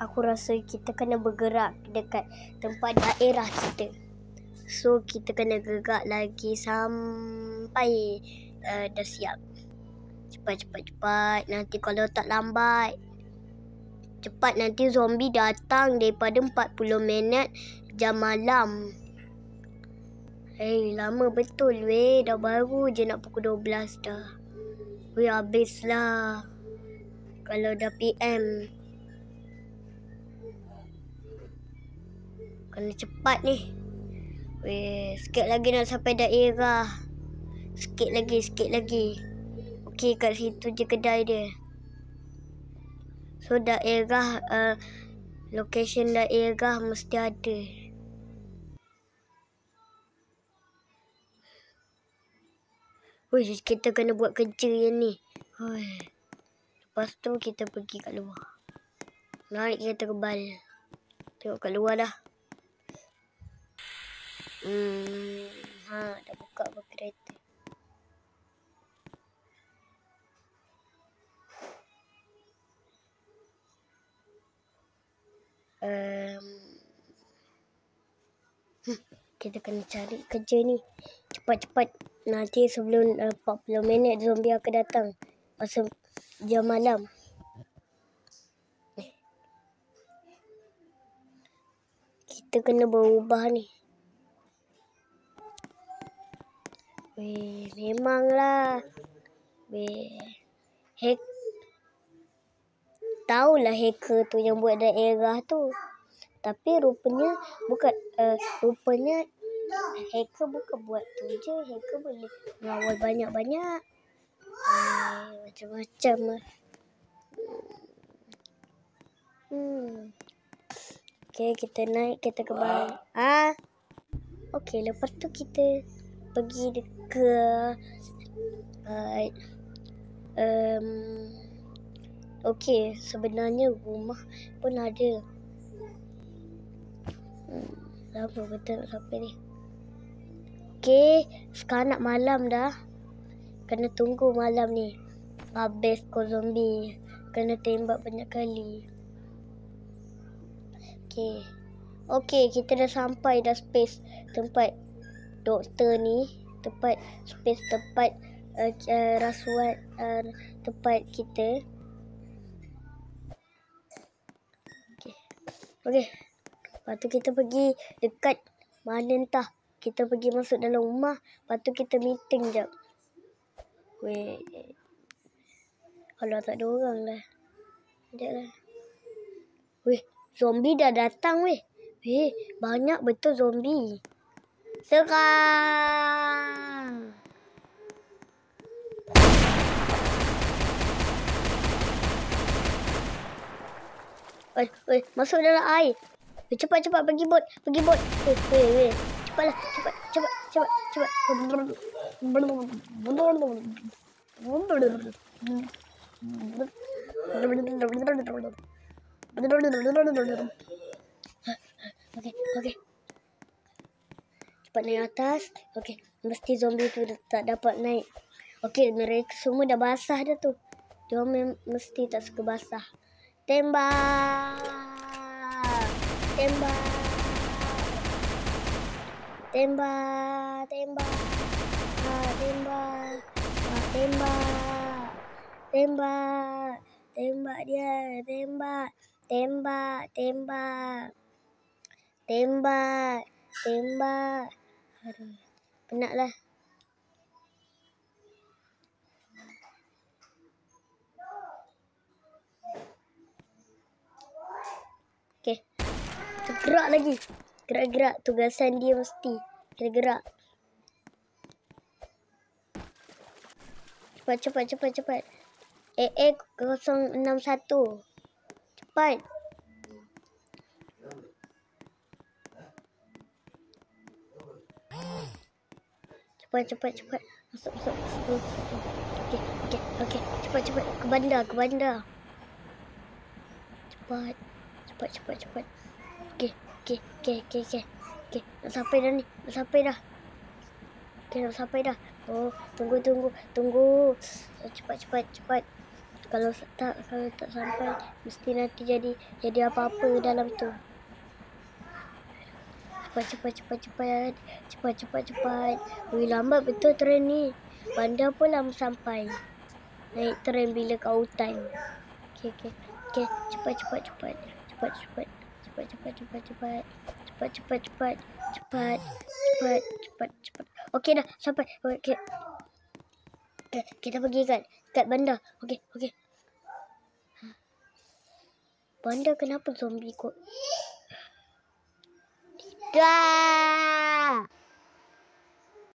aku rasa kita kena bergerak dekat tempat daerah kita. So kita kena gerak lagi sampai dah siap. Cepat. Nanti kalau tak lambat, cepat nanti zombie datang daripada 40 minit jam malam. Lama betul weh. Dah baru je nak pukul 12 dah. Weh, habislah. Kalau dah PM. Kena cepat ni. Weh, sikit lagi nak sampai daerah. Sikit lagi. Okey, kat situ je kedai dia. So daerah, location daerah mesti ada. Weh, kita kena buat kerja yang ni. Lepas tu kita pergi kat luar. Naik kereta kebal. Tengok kat luar dah. Dah buka apa kereta. Kita kena cari kerja ni. Cepat. Nanti sebelum 40 minit zombie akan datang. Masa jam malam. Kita kena berubah ni. Weh, memanglah. Weh, tahulah hacker tu yang buat daerah tu. Tapi rupanya bukan, hacker bukan buat tu je. Hacker boleh mengawal banyak-banyak. Macam-macam lah. Okay, kita naik kereta kebal. Okay, lepas tu kita pergi dekat okay, sebenarnya rumah pun ada. Lama betul nak sampai ni. Okay, sekarang nak malam dah. Kena tunggu malam ni. Habis kau zombie. Kena tembak banyak kali. Okay, kita dah sampai dah space tempat doktor ni. Tempat rasuah tempat kita. Okay. Lepas tu kita pergi dekat mana entah. Kita pergi masuk dalam rumah. Lepas tu kita meeting jap. Weh. Kalau tak ada orang lah. Sekejap lah. Weh, zombie dah datang weh. Weh, banyak betul zombie. Serang. Weh, masuk dalam air. Cepat pergi bot. Weh. Cepatlah, cepat. Okay. Cepat naik atas. Okay, mesti zombie tu tak dapat naik. Okay, mereka semua dah basah dah tu. Dia mesti tak suka basah. Tembak. Tembak dia. Tembak. Aduh, penatlah. Okay. Gerak lagi. Gerak. Tugasan dia mesti. Kena gerak. Cepat. AA 061. Cepat. Cepat. Masuk. Okay. Cepat. Ke bandar. Cepat. Okay. Nak sampai dah. Okay, nak sampai dah. Oh, tunggu. Cepat. Kalau kalau tak sampai mesti nanti jadi apa-apa dalam tu. Cepat. Wih, lambat betul tren ni. Panda pun lama sampai. Naik tren bila kat hutan. Okey. Cepat. Okey dah sampai. Okey. Kita pergi kat bandar. Okey. Bandar kenapa zombie kot? Dah.